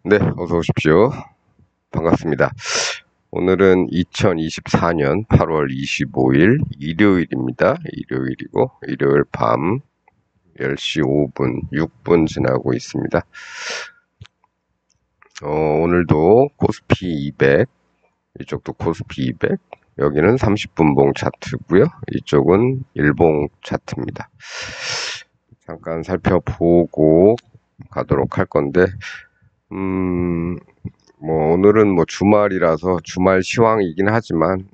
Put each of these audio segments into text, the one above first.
네, 어서 오십시오. 반갑습니다. 오늘은 2024년 8월 25일 일요일입니다. 일요일이고, 일요일 밤 10시 5분, 6분 지나고 있습니다. 오늘도 코스피 200, 이쪽도 코스피 200, 여기는 30분봉 차트고요. 이쪽은 일봉 차트입니다. 잠깐 살펴보고 가도록 할 건데, 오늘은 주말이라서 주말 시황이긴 하지만,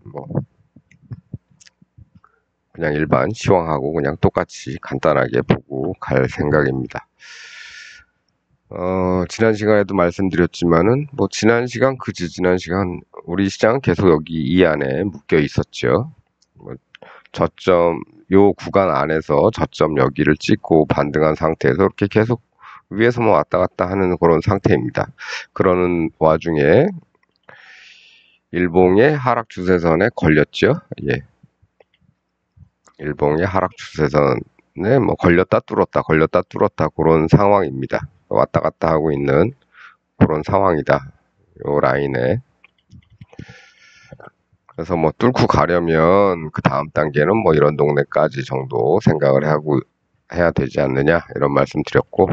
그냥 일반 시황하고 그냥 똑같이 간단하게 보고 갈 생각입니다. 지난 시간에도 말씀드렸지만은, 지난 시간, 지난 시간, 우리 시장은 계속 여기 이 안에 묶여 있었죠. 요 구간 안에서 저점 여기를 찍고 반등한 상태에서 이렇게 계속 위에서만 왔다 갔다 하는 그런 상태입니다. 그러는 와중에 일봉의 하락 추세선에 걸렸죠. 예. 일봉의 하락 추세선에 걸렸다 뚫었다 그런 상황입니다. 왔다 갔다 하고 있는 그런 상황이다. 요 라인에. 그래서 뚫고 가려면 그 다음 단계는 이런 동네까지 정도 생각을 하고 해야 되지 않느냐 이런 말씀 드렸고,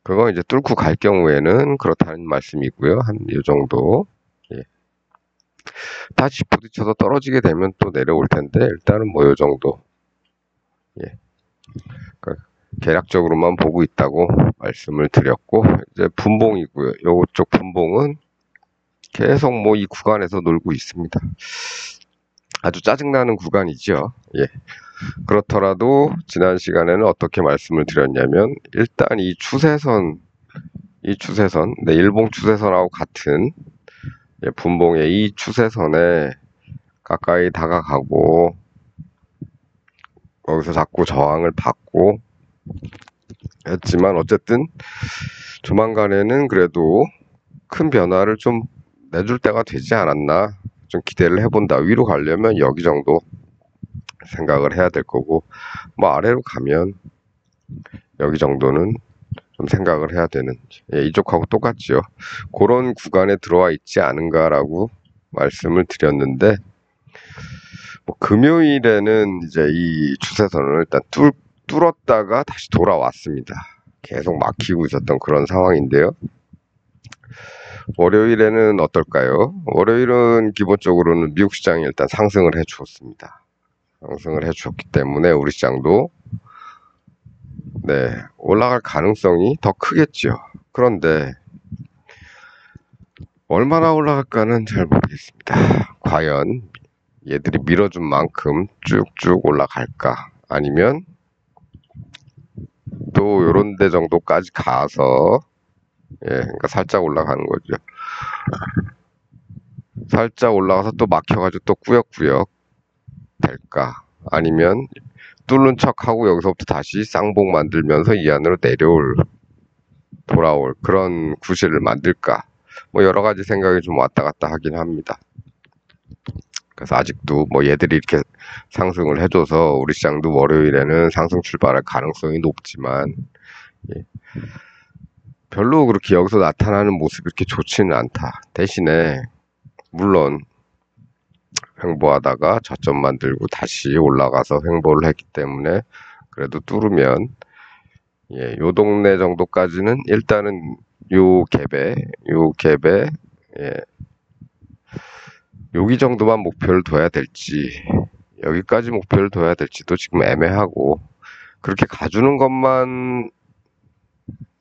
그거 이제 뚫고 갈 경우에는 그렇다는 말씀이고요. 한 이 정도. 예. 다시 부딪혀서 떨어지게 되면 또 내려올 텐데, 일단은 요 정도. 예. 그러니까 계략적으로만 보고 있다고 말씀을 드렸고, 이제 분봉이고요. 요쪽 분봉은 계속 이 구간에서 놀고 있습니다. 아주 짜증나는 구간이죠. 예. 그렇더라도 지난 시간에는 어떻게 말씀을 드렸냐면, 일단 이 추세선, 네, 일봉 추세선하고 같은 분봉의 이 추세선에 가까이 다가가고 거기서 자꾸 저항을 받고 했지만, 어쨌든 조만간에는 그래도 큰 변화를 좀 내줄 때가 되지 않았나 좀 기대를 해본다. 위로 가려면 여기 정도 생각을 해야 될 거고, 아래로 가면 여기 정도는 좀 생각을 해야 되는, 이쪽하고 똑같죠. 그런 구간에 들어와 있지 않은가라고 말씀을 드렸는데, 금요일에는 이제 이 추세선을 일단 뚫었다가 다시 돌아왔습니다. 계속 막히고 있었던 그런 상황인데요. 월요일에는 어떨까요? 월요일은 기본적으로는 미국 시장이 일단 상승을 해주었습니다. 상승을 해주었기 때문에 우리 시장도 올라갈 가능성이 더 크겠죠. 그런데 얼마나 올라갈까는 잘 모르겠습니다. 과연 얘들이 밀어준 만큼 쭉쭉 올라갈까? 아니면 또 요런 데 정도까지 가서, 그러니까 살짝 올라가는 거죠. 살짝 올라가서 또 막혀가지고 또 꾸역꾸역 될까? 아니면 뚫는 척하고 여기서부터 다시 쌍봉 만들면서 이 안으로 돌아올 그런 구실을 만들까? 여러 가지 생각이 좀 왔다 갔다 하긴 합니다. 그래서 아직도 얘들이 이렇게 상승을 해줘서 우리 시장도 월요일에는 상승 출발할 가능성이 높지만, 별로 그렇게 여기서 나타나는 모습이 그렇게 좋지는 않다. 대신에 물론 횡보하다가 저점 만들고 다시 올라가서 횡보를 했기 때문에 그래도 뚫으면 요 동네 정도까지는 일단은 요 갭에 여기 정도만 목표를 둬야 될지, 여기까지 목표를 둬야 될지도 지금 애매하고, 그렇게 가주는 것만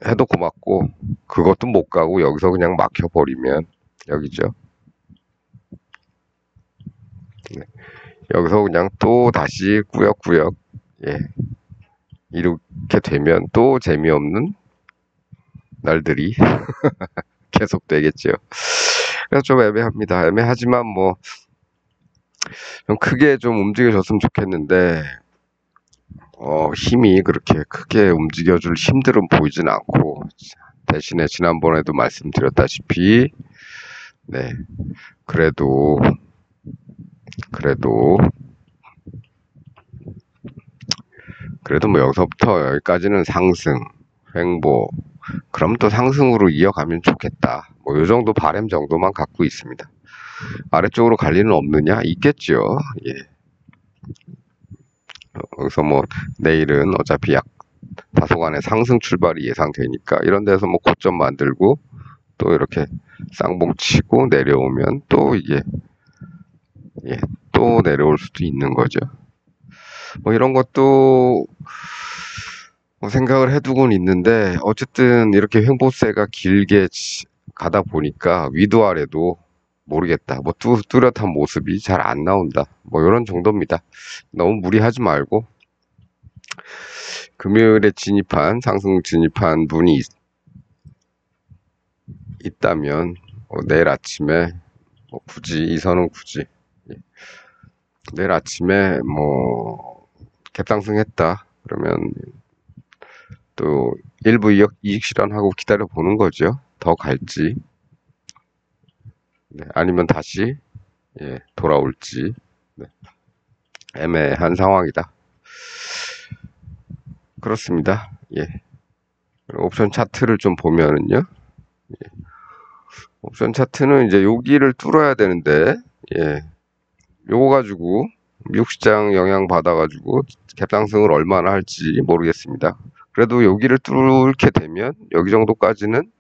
해도 고맙고, 그것도 못 가고 여기서 그냥 막혀버리면, 여기죠. 여기서 그냥 또 다시 꾸역꾸역, 이렇게 되면 또 재미없는 날들이 계속 되겠죠. 그래서 좀 애매합니다. 애매하지만 좀 크게 좀 움직여줬으면 좋겠는데, 힘이 그렇게 크게 움직여줄 힘들은 보이진 않고, 대신에 지난번에도 말씀드렸다시피, 그래도 여기서부터 여기까지는 상승, 횡보, 그럼 또 상승으로 이어가면 좋겠다. 뭐 요 정도 바램 정도만 갖고 있습니다. 아래쪽으로 갈 리는 없느냐? 있겠죠. 예. 여기서 뭐 내일은 어차피 약 다소간의 상승 출발이 예상되니까 이런 데서 뭐 고점 만들고 또 이렇게 쌍봉 치고 내려오면 또 이게 또 내려올 수도 있는 거죠. 뭐 이런 것도 뭐 생각을 해두곤 있는데 어쨌든 이렇게 횡보세가 길게 가다 보니까 위도 아래도 모르겠다. 뭐 뚜렷한 모습이 잘 안 나온다. 뭐 이런 정도입니다. 너무 무리하지 말고 금요일에 상승 진입한 분이 있다면 내일 아침에 뭐 굳이 이 선은 굳이 내일 아침에 뭐 갭상승했다 그러면 또 일부 이익 실현하고 기다려 보는 거죠. 더 갈지 아니면 다시 돌아올지 애매한 상황이다. 그렇습니다. 옵션 차트를 좀 보면은요. 옵션 차트는 이제 여기를 뚫어야 되는데 요거 가지고 미국 시장 영향 받아가지고 갭상승을 얼마나 할지 모르겠습니다. 그래도 여기를 뚫게 되면 여기 정도까지는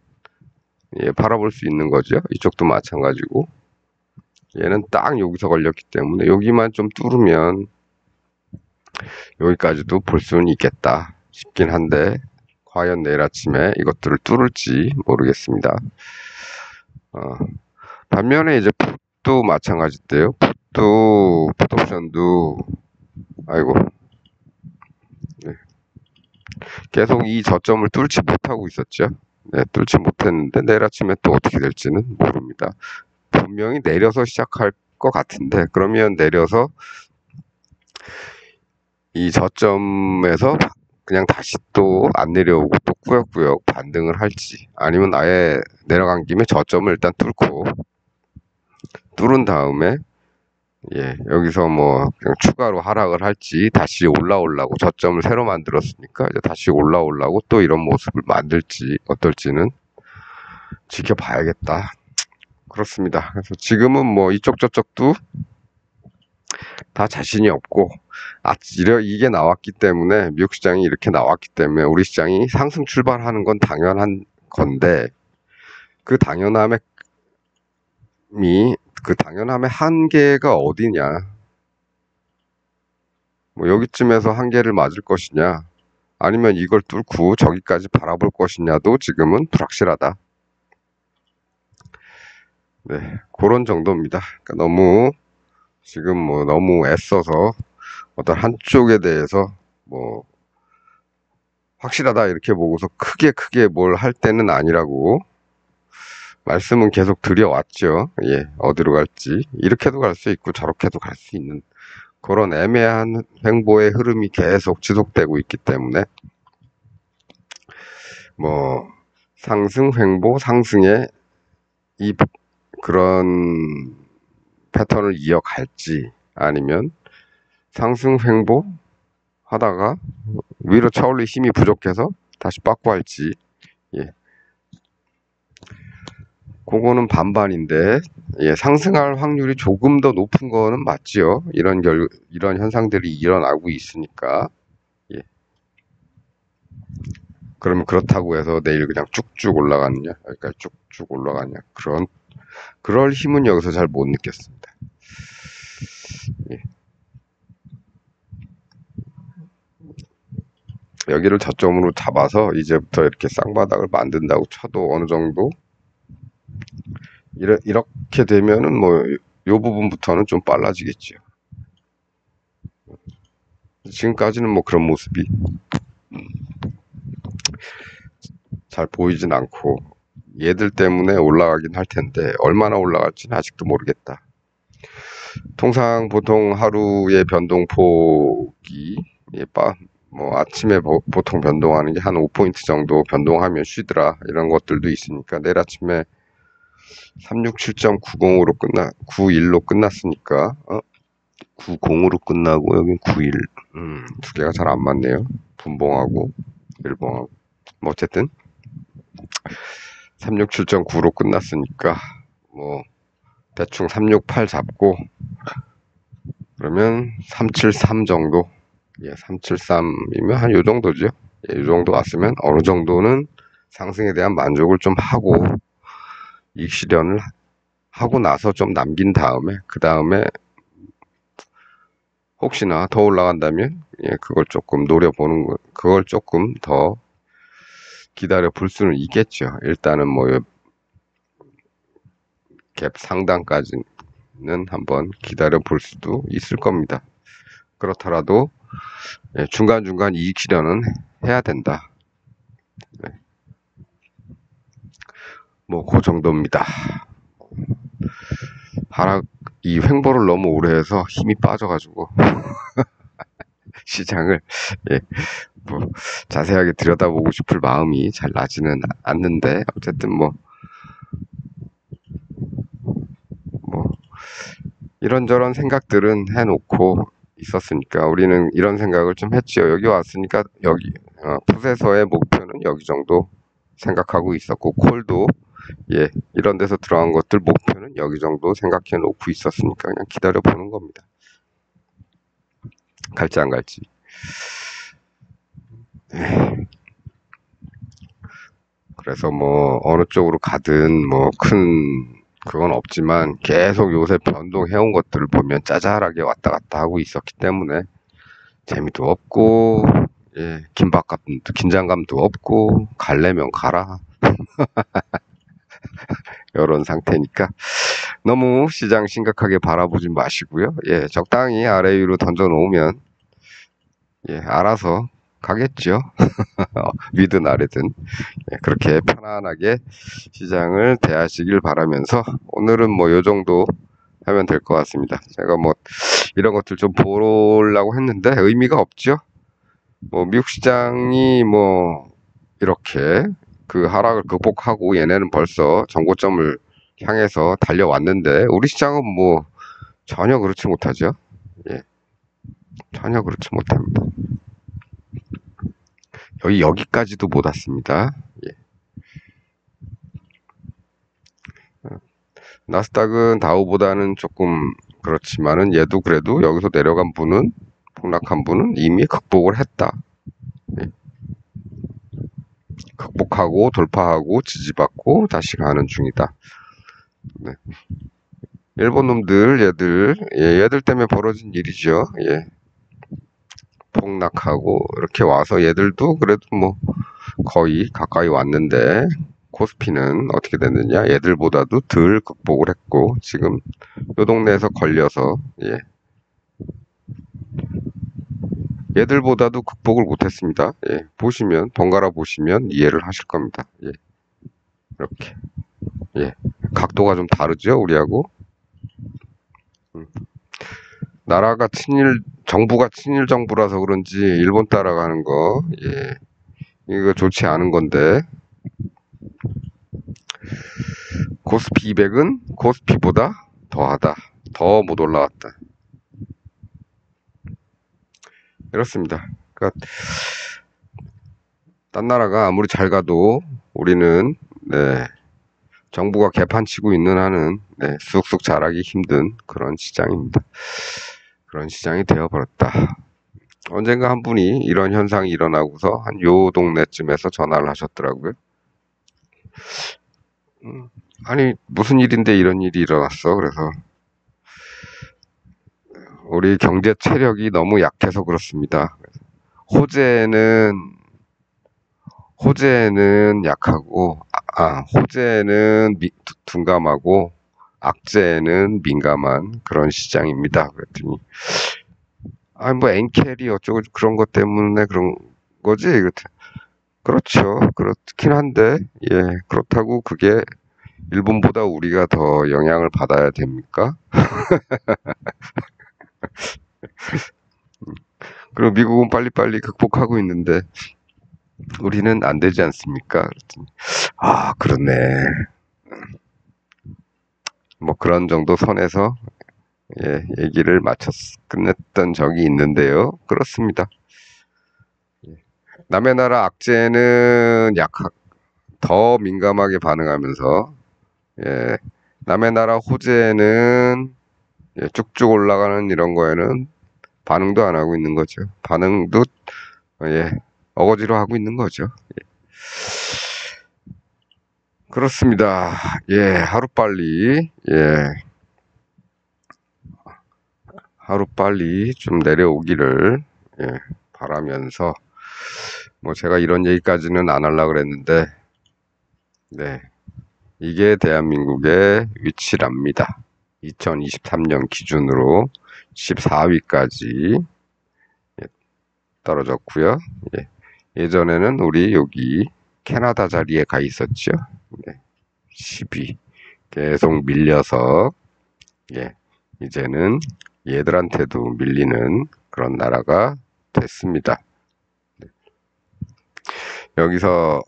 바라볼 수 있는 거죠. 이쪽도 마찬가지고 얘는 딱 여기서 걸렸기 때문에 여기만 좀 뚫으면 여기까지도 볼 수는 있겠다 싶긴 한데 과연 내일 아침에 이것들을 뚫을지 모르겠습니다. 반면에 이제 풋도 마찬가지인데요. 풋옵션도 아이고 계속 이 저점을 뚫지 못하고 있었죠. 뚫지 못했는데 내일 아침에 또 어떻게 될지는 모릅니다. 분명히 내려서 시작할 것 같은데 그러면 내려서 이 저점에서 그냥 다시 또 안 내려오고 또 꾸역꾸역 반등을 할지 아니면 아예 내려간 김에 저점을 일단 뚫은 다음에 여기서 뭐 그냥 추가로 하락을 할지 다시 올라오려고 저점을 새로 만들었으니까 이제 다시 올라오려고 또 이런 모습을 만들지 어떨지는 지켜봐야겠다. 그렇습니다. 그래서 지금은 뭐 이쪽 저쪽도 다 자신이 없고 이게 나왔기 때문에 미국 시장이 이렇게 나왔기 때문에 우리 시장이 상승 출발하는 건 당연한 건데 그 당연함의 한계가 어디냐 뭐 여기쯤에서 한계를 맞을 것이냐 아니면 이걸 뚫고 저기까지 바라볼 것이냐도 지금은 불확실하다. 그런 정도입니다. 그러니까 지금 뭐 너무 애써서 어떤 한쪽에 대해서 뭐 확실하다 이렇게 보고서 크게 뭘 할 때는 아니라고 말씀은 계속 드려왔죠. 어디로 갈지 이렇게도 갈 수 있고 저렇게도 갈 수 있는 그런 애매한 횡보의 흐름이 계속 지속되고 있기 때문에 뭐 상승 횡보 상승의 그런 패턴을 이어갈지 아니면 상승 횡보 하다가 위로 차올릴 힘이 부족해서 다시 빠꾸 할지 그거는 반반인데 상승할 확률이 조금 더 높은 거는 맞지요. 이런 현상들이 일어나고 있으니까 그러면 그렇다고 해서 내일 그냥 쭉쭉 올라가느냐 여기까지 쭉쭉 올라가냐 그럴 힘은 여기서 잘 못 느꼈습니다. 여기를 저점으로 잡아서 이제부터 이렇게 쌍바닥을 만든다고 쳐도 어느 정도 이렇게 되면은 뭐 요 부분부터는 좀 빨라지겠죠. 지금까지는 뭐 그런 모습이 잘 보이진 않고 얘들 때문에 올라가긴 할 텐데 얼마나 올라갈지는 아직도 모르겠다. 통상 보통 하루의 변동폭이 뭐 아침에 보통 변동하는 게 한 5포인트 정도 변동하면 쉬더라 이런 것들도 있으니까 내일 아침에 367.90으로 91로 끝났으니까 90으로 끝나고 여긴 91 두 개가 잘 안 맞네요. 분봉하고 일봉하고 뭐 어쨌든 367.9로 끝났으니까 뭐 대충 368 잡고 그러면 373 정도. 예, 373이면 한 요 정도죠. 예, 요 정도 왔으면 어느 정도는 상승에 대한 만족을 좀 하고 이익 실현을 하고 나서 좀 남긴 다음에 그 다음에 혹시나 더 올라간다면 예, 그걸 조금 노려보는 거, 그걸 조금 더 기다려 볼 수는 있겠죠. 일단은 뭐 갭 상단까지는 한번 기다려 볼 수도 있을 겁니다. 그렇더라도 예, 중간중간 이익 실현은 해야 된다. 네. 뭐 그 정도입니다. 하락 이 횡보를 너무 오래 해서 힘이 빠져가지고 시장을 예, 뭐 자세하게 들여다보고 싶을 마음이 잘 나지는 않는데 어쨌든 뭐 이런저런 생각들은 해놓고 있었으니까 우리는 이런 생각을 좀 했죠. 여기 왔으니까 여기 풋에서의 목표는 여기 정도 생각하고 있었고 콜도 예 이런 데서 들어간 것들 목표는 여기 정도 생각해 놓고 있었으니까 그냥 기다려 보는 겁니다. 갈지 안 갈지. 네. 그래서 뭐 어느 쪽으로 가든 뭐 큰 그건 없지만 계속 요새 변동해온 것들을 보면 짜잘하게 왔다 갔다 하고 있었기 때문에 재미도 없고 예, 긴장감도 없고 갈래면 가라 이런 상태니까 너무 시장 심각하게 바라보지 마시고요. 예, 적당히 아래 위로 던져 놓으면 예, 알아서 가겠죠. 위든 아래든 예, 그렇게 편안하게 시장을 대하시길 바라면서 오늘은 뭐 요 정도 하면 될 것 같습니다. 제가 뭐 이런 것들 좀 보려고 했는데 의미가 없죠. 뭐 미국 시장이 뭐 이렇게 그 하락을 극복하고 얘네는 벌써 정고점을 향해서 달려왔는데 우리 시장은 뭐 전혀 그렇지 못하죠. 예, 전혀 그렇지 못합니다. 여기까지도 못 왔습니다. 예. 나스닥은 다우보다는 조금 그렇지만은 얘도 그래도 여기서 내려간 분은 폭락한 분은 이미 극복을 했다. 예. 극복하고 돌파하고 지지받고 다시 가는 중이다. 네. 일본 놈들 얘들 때문에 벌어진 일이죠. 예. 폭락하고 이렇게 와서 얘들도 그래도 뭐 거의 가까이 왔는데 코스피는 어떻게 됐느냐 얘들보다도 덜 극복을 했고 지금 요 동네에서 걸려서 예. 얘들보다도 극복을 못했습니다. 예. 보시면 번갈아 보시면 이해를 하실 겁니다. 예. 이렇게 예. 각도가 좀 다르죠 우리하고. 나라가 정부가 친일 정부라서 그런지 일본 따라가는 거 예. 이거 좋지 않은 건데 코스피 200은 코스피보다 더하다. 더 못 올라왔다. 이렇습니다. 그러니까 딴 나라가 아무리 잘 가도 우리는 네, 정부가 개판 치고 있는 한은 네, 쑥쑥 자라기 힘든 그런 시장입니다. 그런 시장이 되어버렸다. 언젠가 한 분이 이런 현상이 일어나고서 한 요 동네쯤에서 전화를 하셨더라고요. 아니 무슨 일인데 이런 일이 일어났어. 그래서 우리 경제 체력이 너무 약해서 그렇습니다. 호재는 약하고 호재는 둔감하고 악재는 민감한 그런 시장입니다. 그랬더니 뭐 엔캐리 어쩌고 그런 것 때문에 그런 거지. 그렇죠. 그렇긴 한데 예 그렇다고 그게 일본보다 우리가 더 영향을 받아야 됩니까? 그리고 미국은 빨리빨리 극복하고 있는데 우리는 안 되지 않습니까? 그랬더니, 그렇네. 뭐 그런 정도 선에서 예, 얘기를 끝냈던 적이 있는데요. 그렇습니다. 남의 나라 악재는 더 민감하게 반응하면서, 예, 남의 나라 호재는, 예, 쭉쭉 올라가는 이런 거에는 반응도 안 하고 있는 거죠. 반응도, 예, 어거지로 하고 있는 거죠. 예. 그렇습니다. 예, 하루빨리, 예, 하루빨리 좀 내려오기를, 예, 바라면서, 뭐 제가 이런 얘기까지는 안 하려고 그랬는데, 네, 이게 대한민국의 위치랍니다. 2023년 기준으로 14위까지 떨어졌고요. 예, 예전에는 우리 여기 캐나다 자리에 가 있었죠. 네, 10위. 계속 밀려서, 예, 이제는 얘들한테도 밀리는 그런 나라가 됐습니다. 여기서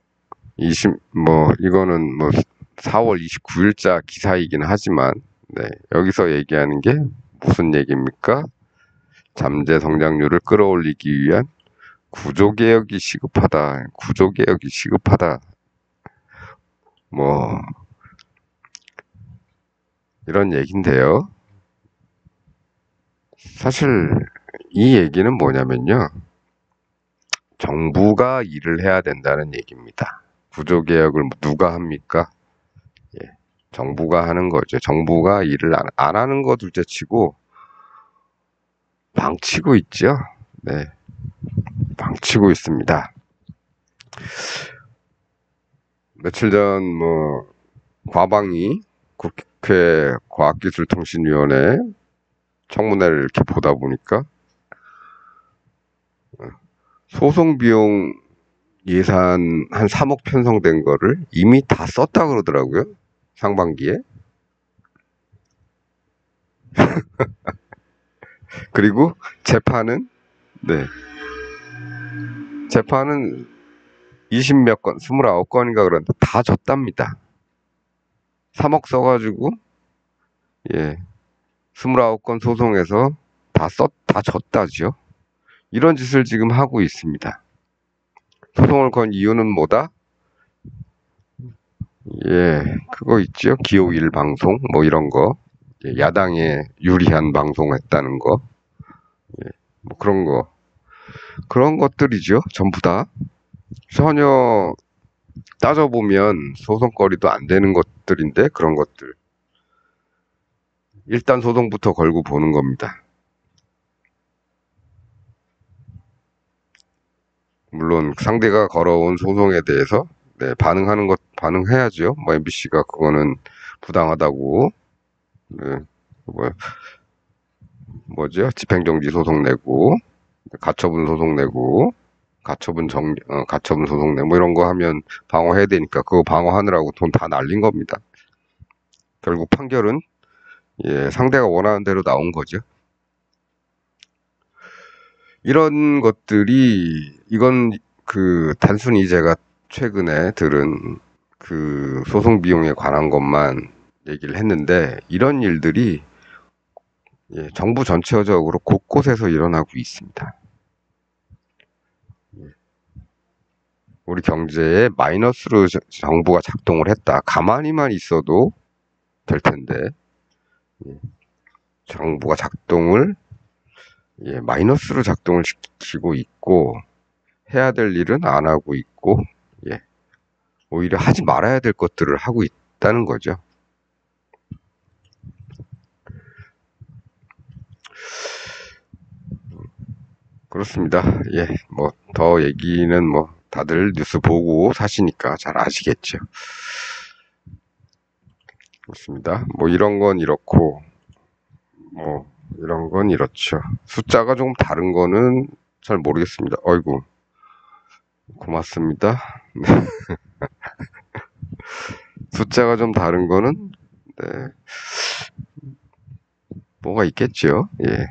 이거는 4월 29일자 기사이긴 하지만, 네, 여기서 얘기하는 게 무슨 얘기입니까? 잠재 성장률을 끌어올리기 위한 구조개혁이 시급하다. 구조개혁이 시급하다. 뭐, 이런 얘기인데요. 사실, 이 얘기는 뭐냐면요. 정부가 일을 해야 된다는 얘기입니다. 구조개혁을 누가 합니까? 예, 정부가 하는 거죠. 정부가 일을 안 하는 거 둘째 치고, 망치고 있죠. 네, 망치고 있습니다. 며칠 전, 과방위, 국회 과학기술통신위원회 청문회를 이렇게 보다 보니까, 소송 비용 예산 한 3억 편성된 거를 이미 다 썼다 그러더라고요. 상반기에. 그리고 재판은, 네, 재판은 20몇 건, 29건인가 그런데 다 졌답니다. 3억 써가지고, 예, 29건 소송에서 다 졌다죠. 이런 짓을 지금 하고 있습니다. 소송을 건 이유는 뭐다? 예, 그거 있죠. 기호 1 방송, 뭐 이런 거. 예, 야당에 유리한 방송을 했다는 거. 예, 뭐 그런 거. 그런 것들이죠. 전부 다. 전혀 따져보면 소송거리도 안 되는 것들인데, 그런 것들. 일단 소송부터 걸고 보는 겁니다. 물론 상대가 걸어온 소송에 대해서, 네, 반응해야죠. 뭐 MBC가 그거는 부당하다고, 네, 뭐죠? 집행정지 소송 내고, 가처분 소송 내고, 가처분 소송 내고, 뭐 이런 거 하면 방어해야 되니까 그거 방어하느라고 돈 다 날린 겁니다. 결국 판결은, 예, 상대가 원하는 대로 나온 거죠. 이런 것들이, 이건 단순히 제가 최근에 들은 그 소송 비용에 관한 것만 얘기를 했는데, 이런 일들이, 예, 정부 전체적으로 곳곳에서 일어나고 있습니다. 우리 경제에 마이너스로 정부가 작동을 했다. 가만히만 있어도 될 텐데, 예, 정부가 예, 마이너스로 작동을 시키고 있고, 해야 될 일은 안 하고 있고, 예, 오히려 하지 말아야 될 것들을 하고 있다는 거죠. 그렇습니다. 예, 더 얘기는 다들 뉴스 보고 사시니까 잘 아시겠죠. 그렇습니다. 이런 건 이렇고, 이런 건 이렇죠. 숫자가 조금 다른 거는 잘 모르겠습니다. 어이구, 고맙습니다. 숫자가 좀 다른 거는, 네, 뭐가 있겠죠. 예.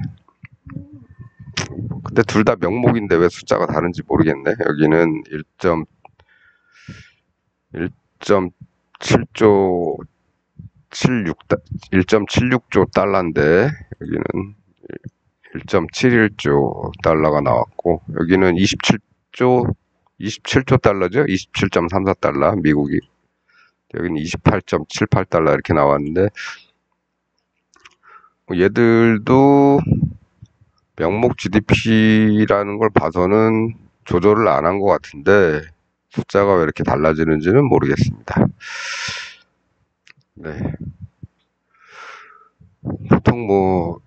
근데 둘 다 명목인데 왜 숫자가 다른지 모르겠네. 여기는 1.7조 1.76조 달러인데, 여기는 1.71조 달러가 나왔고, 여기는 27조 27조 달러죠. 27.34달러. 미국이. 여기는 28.78달러 이렇게 나왔는데, 얘들도 명목 GDP라는 걸 봐서는 조절을 안 한 것 같은데, 숫자가 왜 이렇게 달라지는지는 모르겠습니다. 네. 보통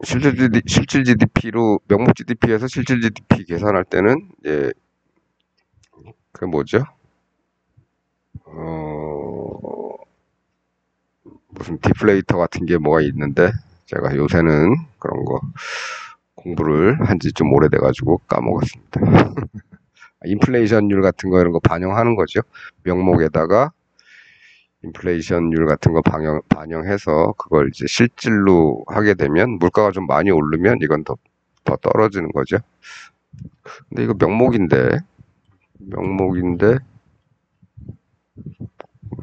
실질 GDP로, 명목 GDP에서 실질 GDP 계산할 때는, 예, 그 뭐죠? 무슨 디플레이터 같은 게 뭐가 있는데, 제가 요새는 그런 거 공부를 한 지 좀 오래돼가지고 까먹었습니다. 인플레이션율 같은 거 이런 거 반영하는 거죠. 명목에다가 인플레이션율 같은 거 반영해서 그걸 이제 실질로 하게 되면 물가가 좀 많이 오르면 이건 더 떨어지는 거죠. 근데 이거 명목인데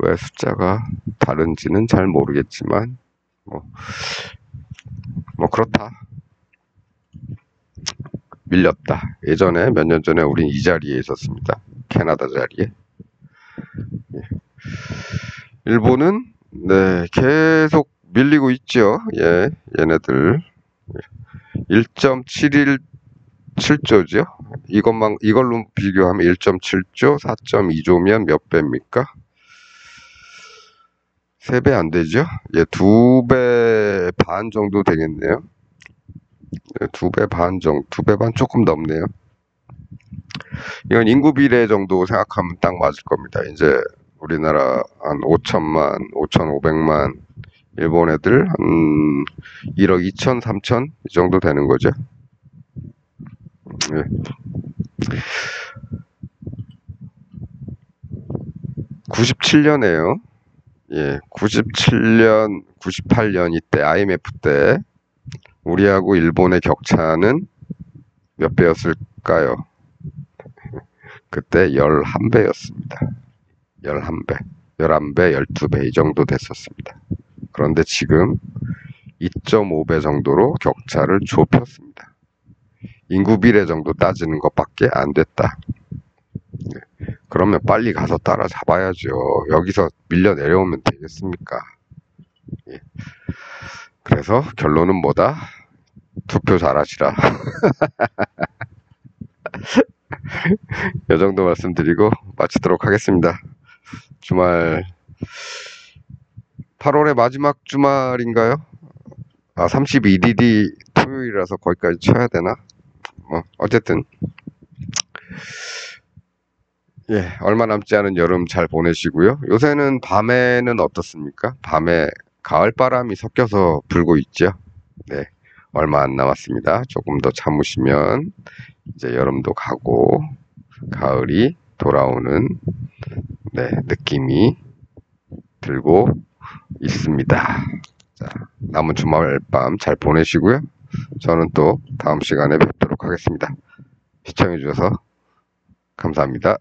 왜 숫자가 다른지는 잘 모르겠지만 뭐 그렇다. 밀렸다. 예전에 몇 년 전에 우린 이 자리에 있었습니다. 캐나다 자리에. 예. 일본은 네 계속 밀리고 있죠. 예, 얘네들 1.7조죠. 이걸로 비교하면 1.7조, 4.2조면 몇 배입니까? 3배 안 되죠? 예, 2배 반 정도 되겠네요. 예, 2배 반 정도, 2배 반 조금 넘네요. 이건 인구 비례 정도 생각하면 딱 맞을 겁니다. 이제 우리나라 한 5천만, 5,500만, 일본 애들 한 1억 2천, 3천 이 정도 되는 거죠. 예. 97년에요. 예, 97년, 98년 이때 IMF 때 우리하고 일본의 격차는 몇 배였을까요? 그때 11배였습니다. 11배, 11배, 12배 이 정도 됐었습니다. 그런데 지금 2.5배 정도로 격차를 좁혔습니다. 인구 비례 정도 따지는 것밖에 안 됐다. 그러면 빨리 가서 따라잡아야죠. 여기서 밀려 내려오면 되겠습니까? 예. 그래서 결론은 뭐다? 투표 잘하시라. 이 정도 말씀드리고 마치도록 하겠습니다. 주말 8월의 마지막 주말인가요? 31일이 토요일이라서 거기까지 쳐야 되나? 어쨌든 예, 얼마 남지 않은 여름 잘 보내시고요. 요새는 밤에는 어떻습니까? 밤에 가을바람이 섞여서 불고 있죠. 네, 얼마 안 남았습니다. 조금 더 참으시면 이제 여름도 가고 가을이 돌아오는 느낌이 들고 있습니다. 자, 남은 주말 밤 잘 보내시고요. 저는 또 다음 시간에 뵙도록 하겠습니다. 시청해주셔서 감사합니다.